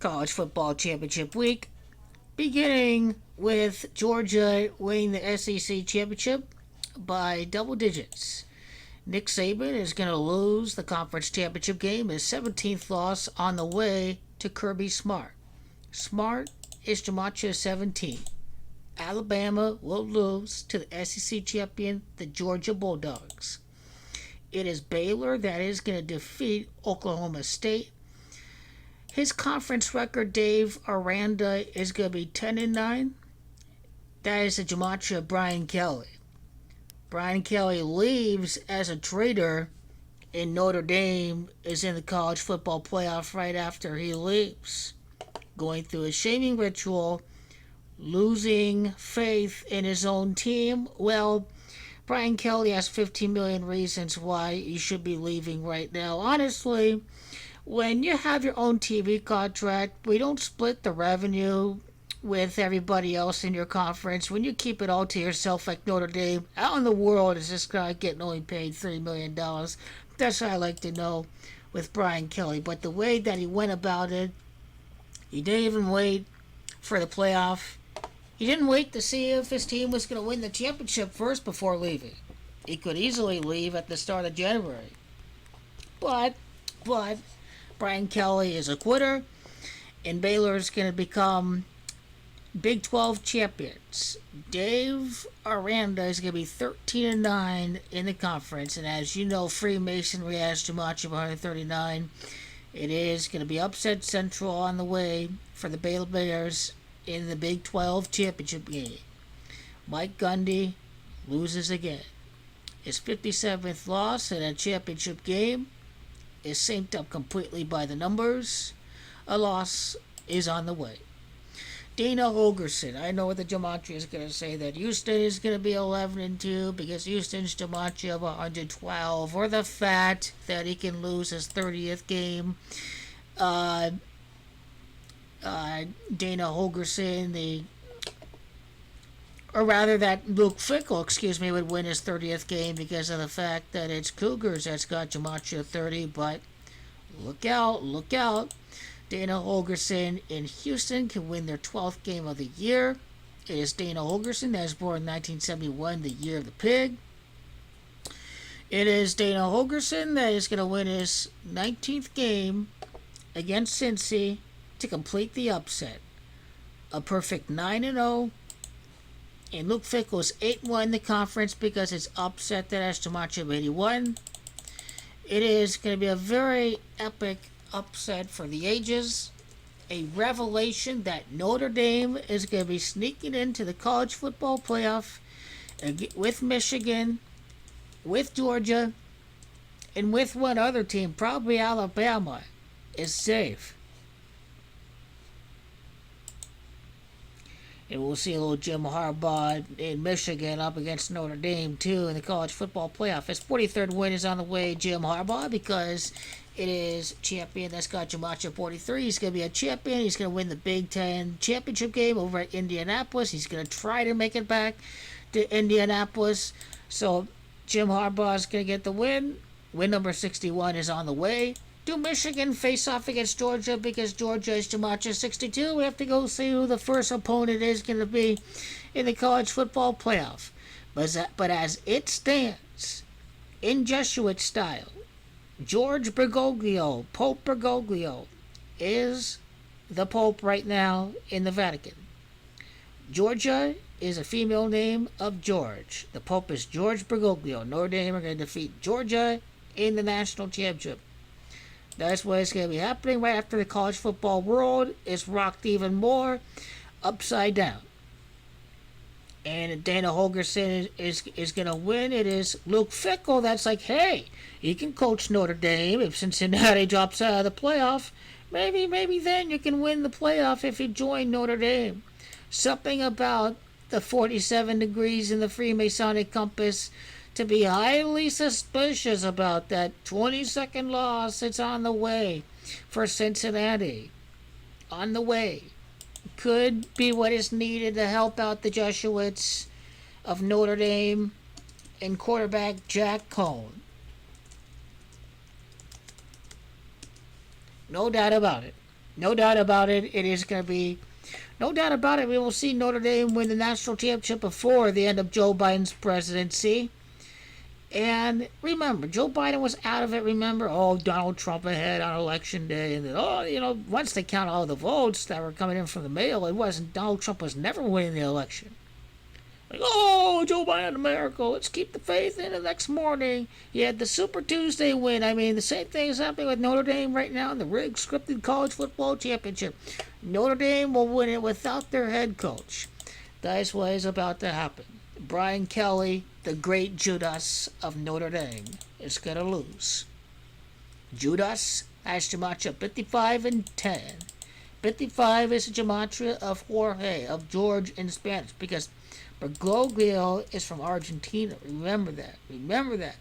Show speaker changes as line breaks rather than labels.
College Football Championship Week, beginning with Georgia winning the SEC Championship by double digits. Nick Saban is going to lose the conference championship game, his 17th loss on the way to Kirby Smart. Smart is Gematria 17. Alabama will lose to the SEC champion, the Georgia Bulldogs. It is Baylor that is going to defeat Oklahoma State. His conference record, Dave Aranda, is going to be 10-9. That is the gematria of Brian Kelly. Brian Kelly leaves as a traitor, and Notre Dame is in the college football playoff right after he leaves, going through a shaming ritual, losing faith in his own team. Well, Brian Kelly has 15 million reasons why he should be leaving right now. Honestly, when you have your own TV contract, we don't split the revenue with everybody else in your conference. When you keep it all to yourself like Notre Dame, how in the world is this guy getting only paid $3 million? That's what I like to know with Brian Kelly. But the way that he went about it, he didn't even wait for the playoff. He didn't wait to see if his team was going to win the championship first before leaving. He could easily leave at the start of January. But Brian Kelly is a quitter, and Baylor is going to become Big 12 champions. Dave Aranda is going to be 13-9 in the conference, and as you know, Freemasonry has Gematria 139. It is going to be upset central on the way for the Baylor Bears in the Big 12 championship game. Mike Gundy loses again. His 57th loss in a championship game is synced up completely by the numbers. A loss is on the way. Dana Holgerson, I know what the gematria is going to say, that Houston is going to be 11-2 because Houston's gematria of 112, or the fact that he can lose his 30th game. Dana Holgerson, or rather that Luke Fickell, would win his 30th game because of the fact that it's Cougars that's got gematria 30, but look out. Dana Holgerson in Houston can win their 12th game of the year. It is Dana Holgerson that was born in 1971, the year of the pig. It is Dana Holgerson that is going to win his 19th game against Cincy to complete the upset. A perfect 9-0. And Luke Fickell is 8-1 in the conference because it's upset that has gematria of 81. It is going to be a very epic upset for the ages. A revelation that Notre Dame is going to be sneaking into the college football playoff with Michigan, with Georgia, and with one other team, probably Alabama, is safe. And we'll see a little Jim Harbaugh in Michigan up against Notre Dame, too, in the college football playoff. His 43rd win is on the way, Jim Harbaugh, because it is champion that's got gematria 43. He's going to be a champion. He's going to win the Big Ten championship game over at Indianapolis. He's going to try to make it back to Indianapolis. So Jim Harbaugh is going to get the win. Win number 61 is on the way. Do Michigan face off against Georgia because Georgia is gematria 62? We have to go see who the first opponent is going to be in the college football playoff. But as it stands, in Jesuit style, George Bergoglio, Pope Bergoglio, is the Pope right now in the Vatican. Georgia is a female name of George. The Pope is George Bergoglio. Notre Dame are going to defeat Georgia in the national championship. That's what is going to be happening right after the college football world is rocked even more upside down. And Dana Holgerson is going to win. It is Luke Fickell that's like, hey, he can coach Notre Dame if Cincinnati drops out of the playoff. Maybe then you can win the playoff if you join Notre Dame. Something about the 47 degrees in the Freemasonic compass to be highly suspicious about that 22nd loss. It's on the way for Cincinnati. On the way. Could be what is needed to help out the Jesuits of Notre Dame and quarterback Jack Cohn. No doubt about it. No doubt about it. It is going to be. No doubt about it. We will see Notre Dame win the national championship before the end of Joe Biden's presidency. And remember, Joe Biden was out of it. Remember, Donald Trump ahead on election day, and then, once they count all the votes that were coming in from the mail, it wasn't Donald Trump was never winning the election. Like, Joe Biden, America, let's keep the faith. And the next morning, you had the Super Tuesday win. I mean, the same thing is happening with Notre Dame right now in the rigged scripted college football championship. Notre Dame will win it without their head coach. That's what is about to happen. Brian Kelly, the great Judas of Notre Dame, is going to lose. Judas has gematria 55 and 10. 55 is a gematria of Jorge, of George in Spanish, because Bergoglio is from Argentina. Remember that. Remember that.